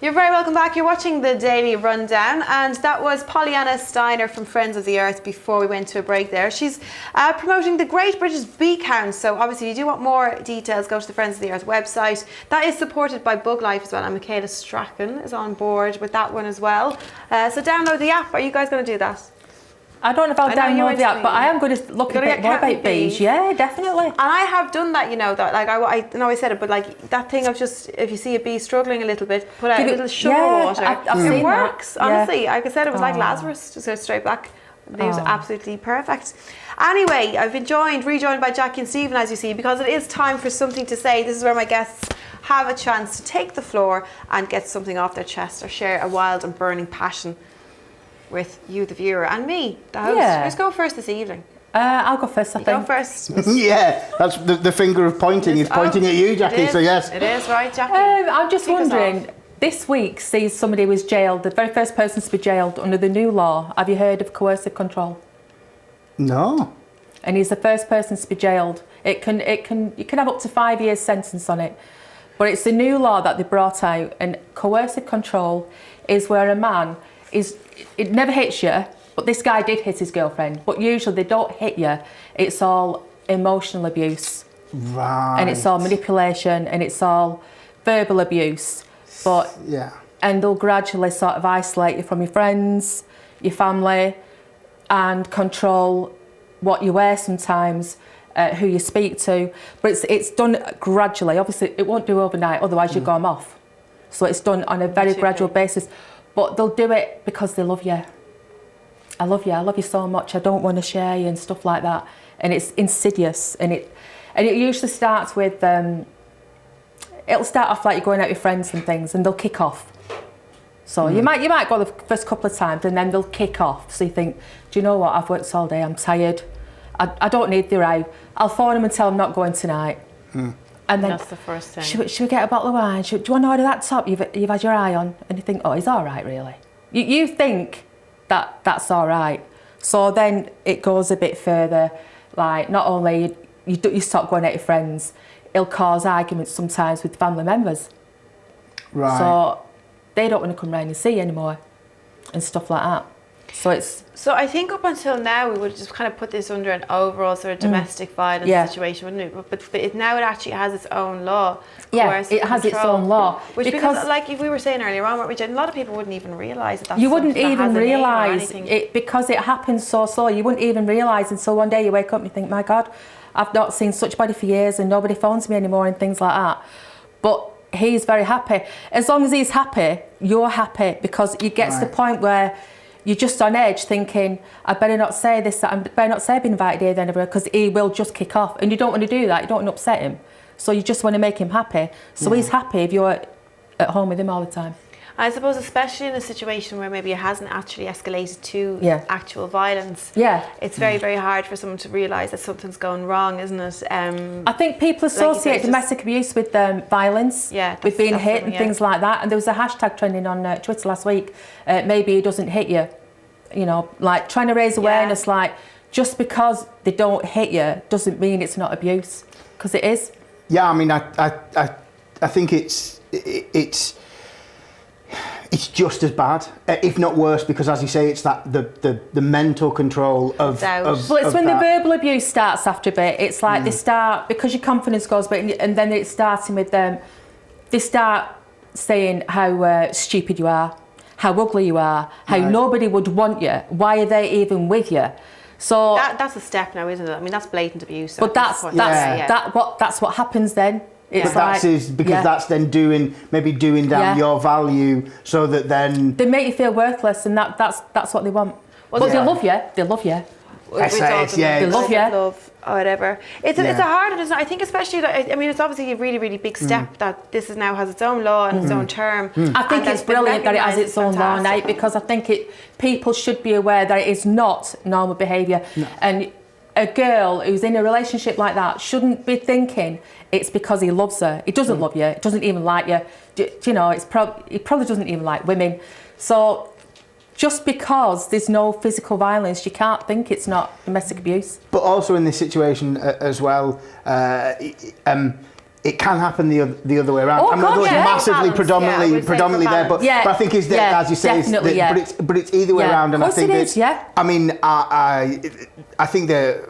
You're very welcome back. You're watching the Daily Rundown, and that was Pollyanna Steiner from Friends of the Earth before we went to a break there. She's promoting the Great British Bee Count, so obviously if you do want more details, go to the Friends of the Earth website. That is supported by Bug Life as well, and Michaela Strachan is on board with that one as well. So download the app. Are you guys going to do that? I don't know if I'll download the app, but I am going to look a bit more about bees. Yeah, definitely. And I have done that, you know, that like I know I said it, but like that thing of just, if you see a bee struggling a little bit, put out a little sugar water. I've seen it works, that. honestly. Like I said, it was like Lazarus, just go straight back. It was absolutely perfect. Anyway, I've been rejoined by Jackie and Stephen, as you see, because it is time for something to say. This is where my guests have a chance to take the floor and get something off their chest or share a wild and burning passion with you, the viewer, and me, the host. Who's going first this evening? I'll go first, I think. Go first. Yeah, that's the finger of pointing. It's pointing at you, Jackie, so yes. It is, right, Jackie? I'm just wondering, this week sees somebody who was jailed, the very first person to be jailed under the new law. Have you heard of coercive control? No. And he's the first person to be jailed. You can have up to 5 years sentence on it. But it's the new law that they brought out, and coercive control is where a man it never hits you, but this guy did hit his girlfriend, but usually they don't hit you. It's all emotional abuse. Right. And it's all manipulation, and it's all verbal abuse. But and they'll gradually sort of isolate you from your friends, your family, and control what you wear sometimes, who you speak to. But it's done gradually. Obviously, it won't do overnight, otherwise you go off. So it's done on a very gradual basis. But they'll do it because they love you. I love you so much. I don't want to share you and stuff like that. And it's insidious. And it usually starts with, it'll start off like you're going out with friends and things, and they'll kick off. So you might go the first couple of times, and then they'll kick off. So you think, do you know what? I've worked all day. I'm tired. I don't need the row. I'll phone them and tell them I'm not going tonight. And then that's the first thing. Should we get a bottle of wine? Do you want to order that top you've had your eye on? And you think, oh, he's all right, really. You think that's all right. So then it goes a bit further. Like, not only you stop going out with friends, it'll cause arguments sometimes with family members. Right. So they don't want to come round and see you anymore and stuff like that. So I think up until now we would just kind of put this under an overall sort of domestic violence situation, wouldn't it? But now it actually has its own law. Yeah, it has its own law. Which because like if we were saying earlier on, weren't we, a lot of people wouldn't even realise that. You wouldn't even realise it because it happens so slow. You wouldn't even realise until one day you wake up and you think, my God, I've not seen such body for years and nobody phones me anymore and things like that. But he's very happy. As long as he's happy, you're happy, because you get to the point where you're just on edge thinking, I better not say this, I better not say I've been invited here then, because he will just kick off. And you don't want to do that, you don't want to upset him. So you just want to make him happy. So he's happy if you're at home with him all the time. I suppose especially in a situation where maybe it hasn't actually escalated to actual violence. It's very, very hard for someone to realise that something's going wrong, isn't it? I think people associate domestic abuse with violence, with being hit and things like that. And there was a hashtag trending on Twitter last week, maybe he doesn't hit you. You know, like trying to raise awareness, like just because they don't hit you doesn't mean it's not abuse, because it is. Yeah, I mean, I think it's just as bad, if not worse, because as you say, it's that the mental control of well, it's when the verbal abuse starts after a bit. It's like they start, because your confidence goes a bit, and then it's starting with them. They start saying how stupid you are, how ugly you are, how nobody would want you. Why are they even with you? So that's a step now, isn't it? I mean, that's blatant abuse. But that's what happens then. It's but that's then doing down your value, so that then they make you feel worthless, and that's what they want. Well, but they love you. They love you. They love you. Love or whatever. It's a hard one, isn't it? I think especially that, I mean, it's obviously a really, really big step that this now has its own law and its own term. I think it's brilliant that it has its own law now, because I think people should be aware that it is not normal behaviour. And a girl who's in a relationship like that shouldn't be thinking it's because he loves her. He doesn't love you. He doesn't even like you. You know, he probably doesn't even like women. So just because there's no physical violence, you can't think it's not domestic abuse. But also in this situation as well, it can happen the other way around. Oh, I'm God, not yeah. massively, predominantly there, but Yeah. I think it's there, Yeah, as you say, definitely, but it's either way around, and I Of course think it is, yeah. I mean, I think that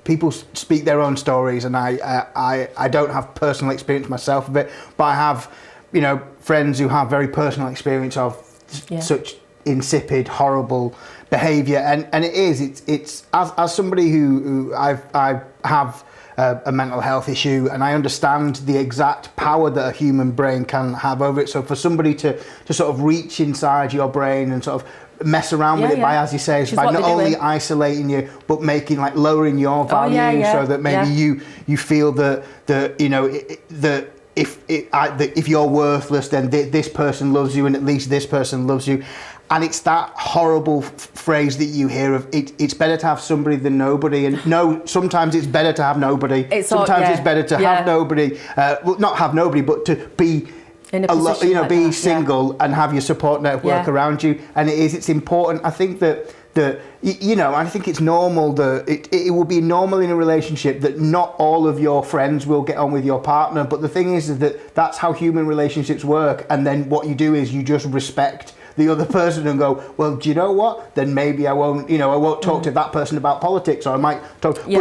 people speak their own stories, and I don't have personal experience myself of it, but I have, you know, friends who have very personal experience of such insipid, horrible behaviour, and it's as somebody who I have a mental health issue, and I understand the exact power that a human brain can have over it. So for somebody to sort of reach inside your brain and sort of mess around with it by, as you say, is by not only isolating you, but making, like, lowering your value, so that maybe you feel that you know that if you're worthless, then this person loves you, and at least this person loves you. And it's that horrible phrase that you hear of it's better to have somebody than nobody. And no, sometimes it's better to have nobody. Sometimes it's better to have nobody. Well, not have nobody, but to be in a position, you know, be single and have your support network around you. And it's important. I think that you know, I think it's normal that it will be normal in a relationship that not all of your friends will get on with your partner. But the thing is that that's how human relationships work. And then what you do is you just respect the other person and go, well, do you know what? Then maybe I won't talk to that person about politics, or I might talk. But you're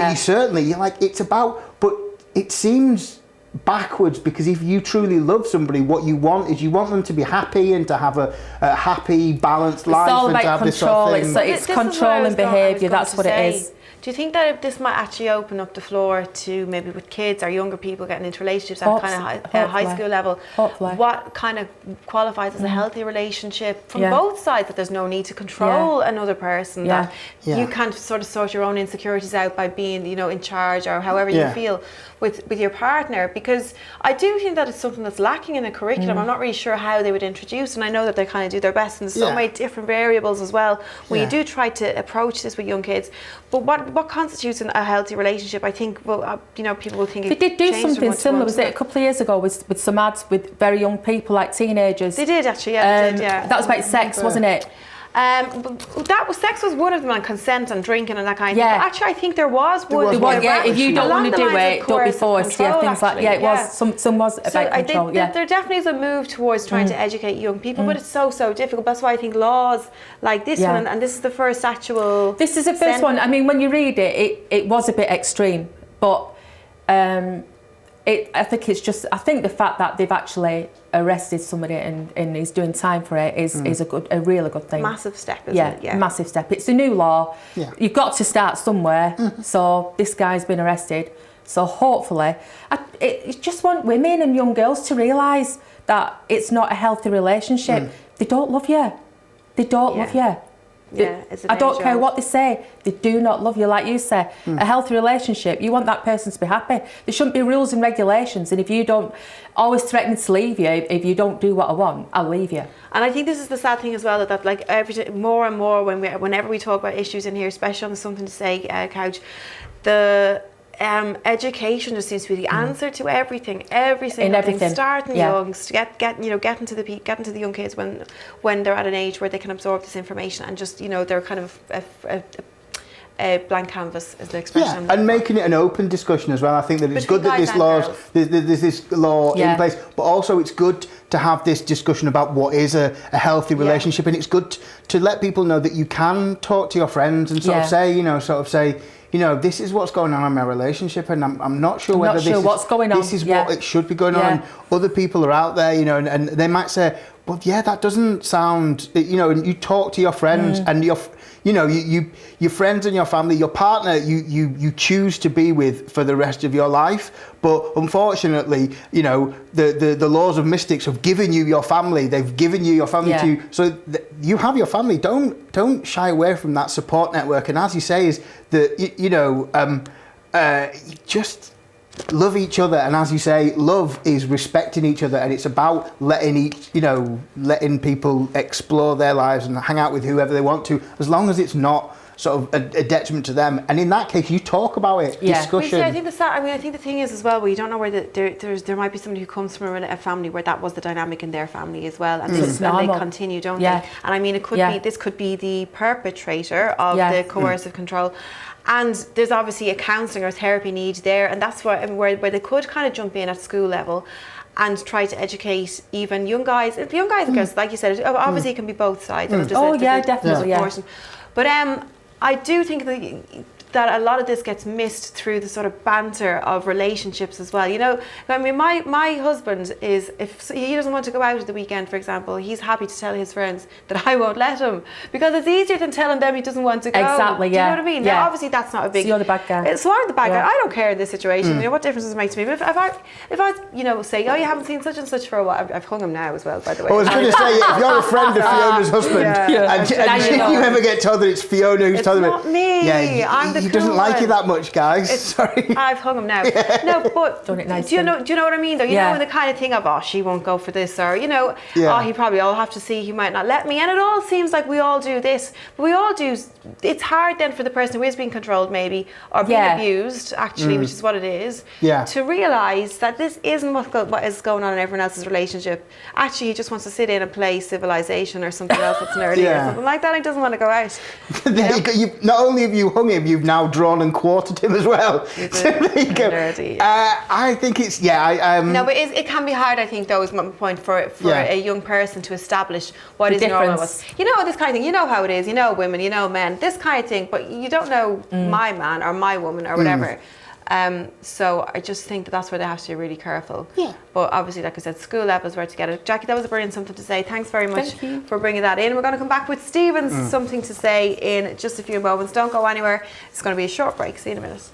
like, it's about, but it seems backwards, because if you truly love somebody, what you want is you want them to be happy and to have a happy, balanced life. It's all and about to have control. This sort of thing. It's controlling behaviour. That's what it is. Do you think that this might actually open up the floor to maybe with kids or younger people getting into relationships at kind of high school level? Hopefully. What kind of qualifies as a healthy relationship from both sides, that there's no need to control another person, that you can sort of sort your own insecurities out by being, you know, in charge, or however you feel with your partner? Because I do think that it's something that's lacking in the curriculum. I'm not really sure how they would introduce, and I know that they kind of do their best, and there's so many different variables as well when you do try to approach this with young kids. But what constitutes a healthy relationship? I think, well, you know, people will think they did do something similar. Was it a couple of years ago with some ads with very young people, like teenagers? They did actually, they did, That was about sex, wasn't it? Sex was one of them, and consent and drinking and that kind of thing. But actually, I think there was one. If you don't want to do it, don't be forced. Things like it was. Some was about control. There definitely is a move towards trying to educate young people, but it's so difficult. That's why I think laws like this one, and this is the first actual. This is the first one. I mean, when you read it was a bit extreme, but I think it's just. I think the fact that they've actually arrested somebody and he's doing time for it is a really good thing. Massive step, isn't it? Yeah, massive step. It's a new law. Yeah. You've got to start somewhere. So this guy's been arrested. So hopefully, I just want women and young girls to realise that it's not a healthy relationship. They don't love you. They don't love you. It's a I don't care danger. what they say. They do not love you, like you say. A healthy relationship, you want that person to be happy. There shouldn't be rules and regulations. And if you don't, always threaten to leave you. If you don't do what I want, I'll leave you. And I think this is the sad thing as well, that like more and more whenever we talk about issues in here, especially on the Something to Say couch, the education just seems to be the answer to everything, every single thing. Starting young, getting to the young kids when they're at an age where they can absorb this information, and just, you know, they're kind of a blank canvas, is the expression. Yeah, and making it an open discussion as well. I think that it's good that there's this law in place, but also it's good to have this discussion about what is a healthy relationship, and it's good to let people know that you can talk to your friends and sort of say, you know, this is what's going on in my relationship, and I'm not sure whether this is what's going on. This is what it should be going on. And other people are out there, you know, and they might say, well, that doesn't sound, you know, and you talk to your friends and your friends and your family, your partner, you choose to be with for the rest of your life. But unfortunately, you know, the laws of mystics have given you your family. They've given you your family to you. So you have your family. Don't shy away from that support network. And as you say, is that, you know, just love each other. And as you say, love is respecting each other, and it's about letting people explore their lives and hang out with whoever they want to, as long as it's not sort of a detriment to them. And in that case, you talk about it. Discussion. I think the thing is as well, we don't know where there might be somebody who comes from a family where that was the dynamic in their family as well, and they continue, don't they? And I mean, this could be the perpetrator of the coercive control. And there's obviously a counselling or therapy need there, and that's where they could kind of jump in at school level and try to educate even young guys and girls, like you said, obviously it can be both sides. Definitely. But I do think that a lot of this gets missed through the sort of banter of relationships as well. You know, I mean, my husband is, if he doesn't want to go out at the weekend, for example, he's happy to tell his friends that I won't let him, because it's easier than telling them he doesn't want to go. Exactly, Do you know what I mean? Yeah. Now, obviously that's not a big... So you're the bad guy. So I'm the bad guy. I don't care in this situation. You know, what difference does it make to me? But if I you know, say, oh, you haven't seen such and such for a while, I've hung him now as well, by the way. I was going to say, if you're a friend of Fiona's husband, and you ever get told that it's Fiona who's told him, not me. I'm the he cool doesn't like you one. that much, guys. Sorry. I've hung him now. No, but Done it nicely. do you know what I mean though? You know, the kind of thing of, oh, she won't go for this, or, you know, oh, he probably, I'll have to see, he might not let me. And it all seems like we all do this, but we all do. It's hard then for the person who is being controlled maybe, or being abused actually, which is what it is, to realise that this isn't what is going on in everyone else's relationship. Actually, he just wants to sit in and play Civilization or something else that's nerdy or something like that. He doesn't want to go out. Not only have you hung him, you've now drawn and quartered him as well. So there you go. Nerdy, I think it's no, but it can be hard. I think though is my point for a young person to establish what is normal. You know, this kind of thing. You know how it is. You know women. You know men. This kind of thing. But you don't know my man or my woman or whatever. So I just think that's where they have to be really careful. Yeah. But obviously, like I said, school level is where to get it. Jackie, that was a brilliant something to say. Thanks very much for bringing that in. We're going to come back with Stephen's something to say in just a few moments. Don't go anywhere. It's going to be a short break. See you in a minute.